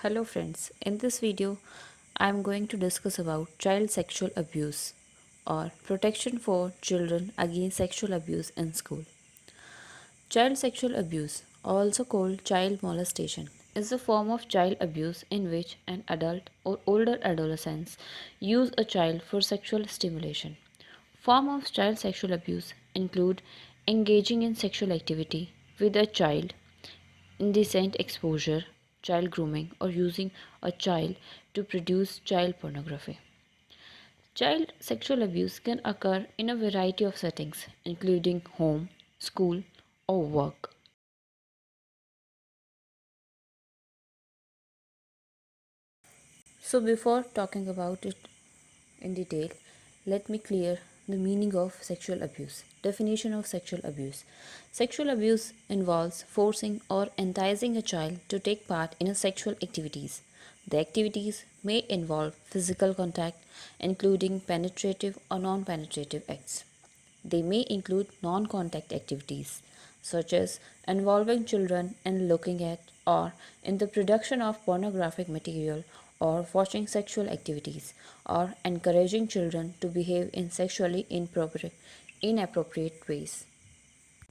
Hello friends, in this video I am going to discuss about child sexual abuse or protection for children against sexual abuse in school. Child sexual abuse, also called child molestation, is a form of child abuse in which an adult or older adolescents use a child for sexual stimulation. Forms of child sexual abuse include engaging in sexual activity with a child, indecent exposure, child grooming, or using a child to produce child pornography. Child sexual abuse can occur in a variety of settings, including home, school, or work. So, before talking about it in detail, let me clear the meaning of sexual abuse. Definition of sexual abuse. Sexual abuse involves forcing or enticing a child to take part in a sexual activities. The activities may involve physical contact, including penetrative or non-penetrative acts. They may include non contact activities, such as involving children in looking at or in the production of pornographic material or watching sexual activities or encouraging children to behave in sexually inappropriate ways.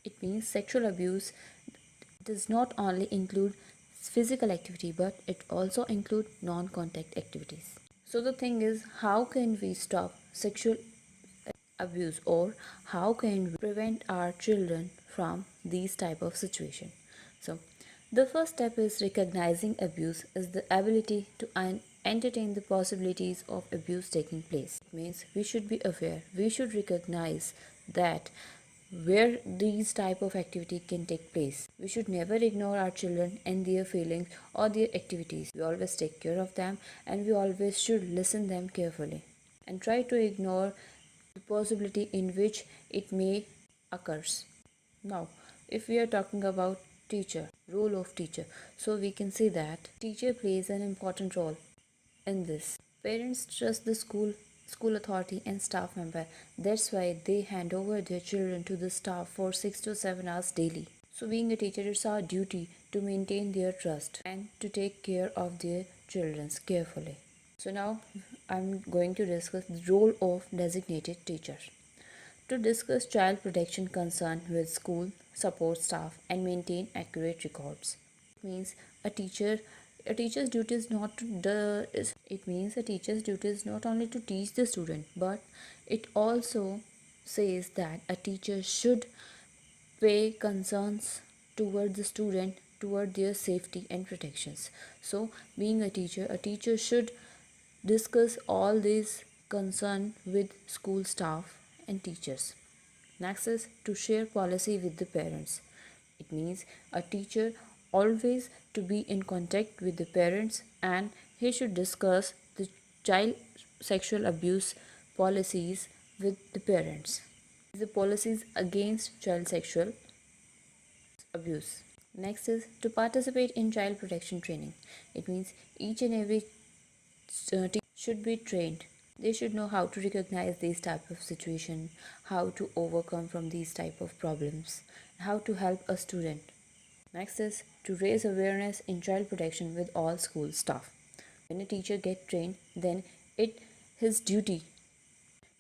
It means sexual abuse does not only include physical activity but it also includes non contact activities. So the thing is, how can we stop sexual abuse or how can we prevent our children from these type of situation? So the first step is recognizing abuse is the ability to entertain the possibilities of abuse taking place. It means we should be aware, we should recognize that where these type of activity can take place. We should never ignore our children and their feelings or their activities. We always take care of them and we always should listen them carefully and try to ignore the possibility in which it may occurs. Now, if we are talking about teacher, role of teacher, so we can say that teacher plays an important role in this. Parents trust the school authority and staff member. That's why they hand over their children to the staff for 6 to 7 hours daily. So being a teacher, it's our duty to maintain their trust and to take care of their children carefully. So now I'm going to discuss the role of designated teacher. To discuss child protection concern with school, support staff and maintain accurate records. It means a teacher's duty is not to it means a teacher's duty is not only to teach the student but it also says that a teacher should pay concerns toward the student toward their safety and protections. So being a teacher should discuss all these concern with school staff and teachers. Next is to share policy with the parents. It means a teacher always to be in contact with the parents and he should discuss the child sexual abuse policies with the parents. The policies against child sexual abuse. Next is to participate in child protection training. It means each and every should be trained. They should know how to recognize these type of situation, how to overcome from these type of problems, how to help a student. Next is to raise awareness in child protection with all school staff. When a teacher get trained, then it his duty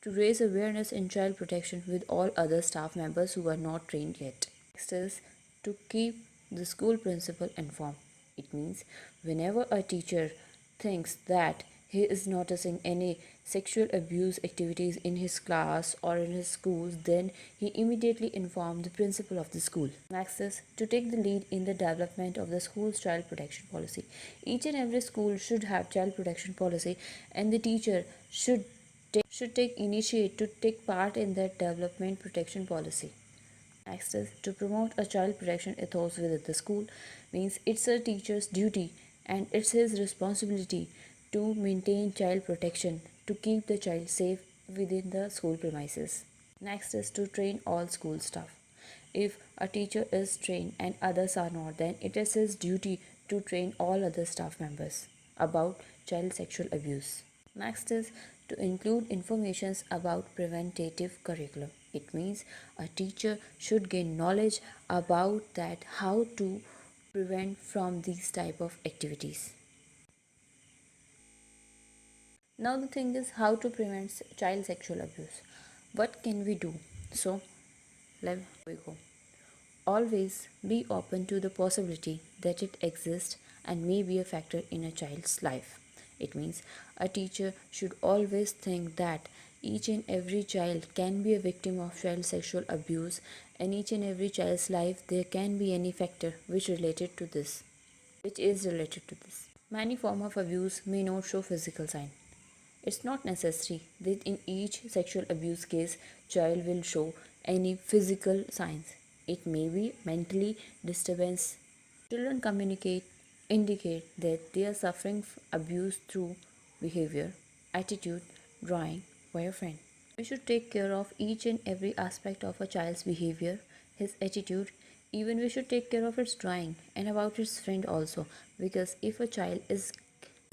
to raise awareness in child protection with all other staff members who are not trained yet. Next is to keep the school principal informed. It means whenever a teacher thinks that he is noticing any sexual abuse activities in his class or in his schools, then he immediately inform the principal of the school. Next is to take the lead in the development of the school's child protection policy. Each and every school should have child protection policy and the teacher should take initiate to take part in that development protection policy. Next is to promote a child protection ethos within the school means it's a teacher's duty and it's his responsibility to maintain child protection to keep the child safe within the school premises. Next is to train all school staff. If a teacher is trained and others are not, then it is his duty to train all other staff members about child sexual abuse. Next is to include informations about preventative curriculum. It means a teacher should gain knowledge about that how to prevent from these type of activities. Now the thing is how to prevent child sexual abuse. What can we do? So let we go. Always be open to the possibility that it exists and may be a factor in a child's life. It means a teacher should always think that each and every child can be a victim of child sexual abuse, and each and every child's life there can be any factor which is related to this. Many forms of abuse may not show physical sign. It's not necessary that in each sexual abuse case child will show any physical signs. It may be mentally disturbance. Children communicate indicate that they are suffering abuse through behavior, attitude, drawing by a friend. We should take care of each and every aspect of a child's behavior, his attitude, even we should take care of its drawing and about its friend also, because if a child is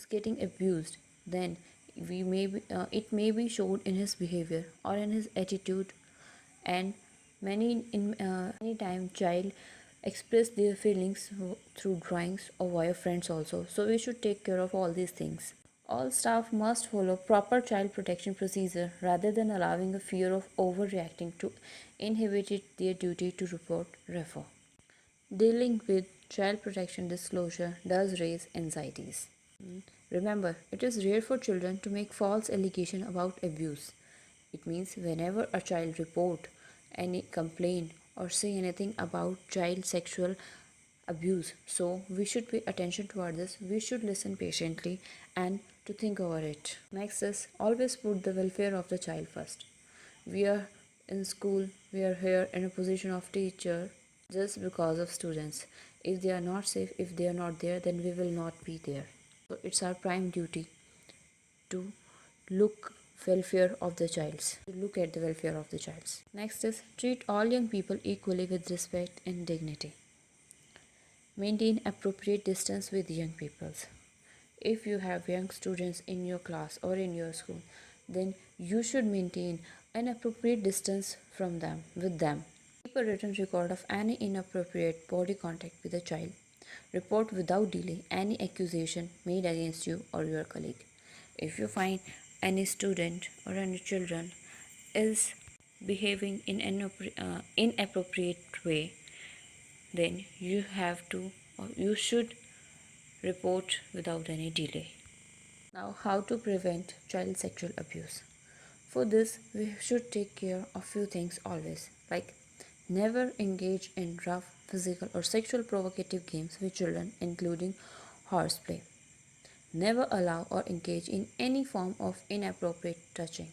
getting abused, then it may be shown in his behavior or in his attitude, and many time child express their feelings through drawings or via friends also, so we should take care of all these things. All staff must follow proper child protection procedure rather than allowing a fear of overreacting to inhibit their duty to report refer. Dealing with child protection disclosure does raise anxieties. Remember, it is rare for children to make false allegation about abuse. It means whenever a child report any complaint or say anything about child sexual abuse, so we should pay attention toward this. We should listen patiently and to think over it. Next is always put the welfare of the child first. We are in school, we are here in a position of teacher just because of students. If they are not safe, if they are not there, then we will not be there. So it's our prime duty to look welfare of the childs to look at the welfare of the childs. Next is treat all young people equally with respect and dignity. Maintain appropriate distance with young people. If you have young students in your class or in your school, then you should maintain an appropriate distance from them with them. Keep a written record of any inappropriate body contact with a child. Report without delay any accusation made against you or your colleague. If you find any student or any children is behaving in an inappropriate way, then you have to or you should report without any delay. Now, how to prevent child sexual abuse? For this, we should take care of few things always, like never engage in rough physical or sexual provocative games with children, including horseplay. Never allow or engage in any form of inappropriate touching.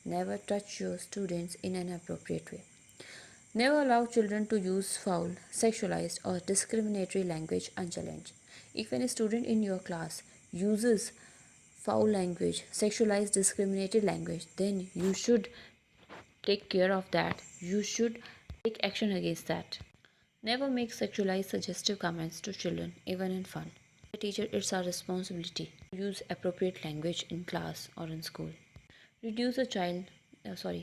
Never touch your students in an inappropriate way. Never allow children to use foul, sexualized, or discriminatory language unchallenged. If any student in your class uses foul language, sexualized, discriminated language, then you should take care of that. You should take action against that. Never make sexualized, suggestive comments to children, even in fun. The teacher, it's our responsibility to use appropriate language in class or in school. Reduce a child,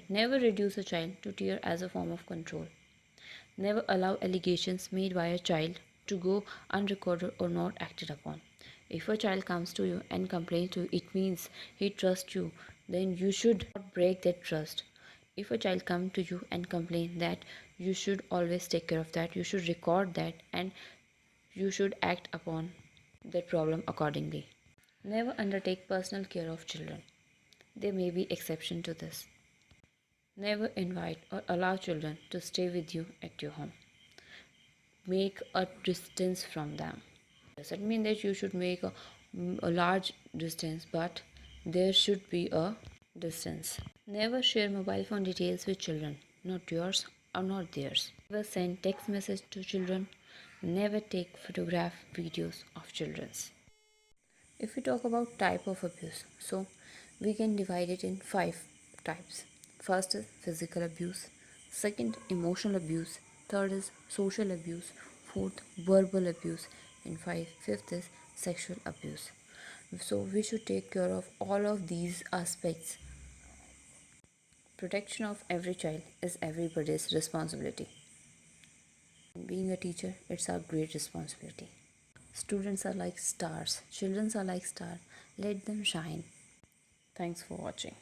never reduce a child to tear as a form of control. Never allow allegations made by a child to go unrecorded or not acted upon. If a child comes to you and complains to you, it means he trusts you, then you should not break that trust. If a child comes to you and complain, that you should always take care of that, you should record that, and you should act upon that problem accordingly. Never undertake personal care of children. There may be exception to this. Never invite or allow children to stay with you at your home. Make a distance from them. Doesn't mean that you should make a large distance, but there should be a distance. Never share mobile phone details with children, not yours or not theirs. Never send text message to children. Never take photograph videos of children's. If we talk about type of abuse, so we can divide it in 5 types. First is physical abuse, second emotional abuse, third is social abuse, fourth verbal abuse, and fifth is sexual abuse. So we should take care of all of these aspects. Protection of every child is everybody's responsibility. Being a teacher, it's our great responsibility. Students are like stars, children are like stars. Let them shine. Thanks for watching.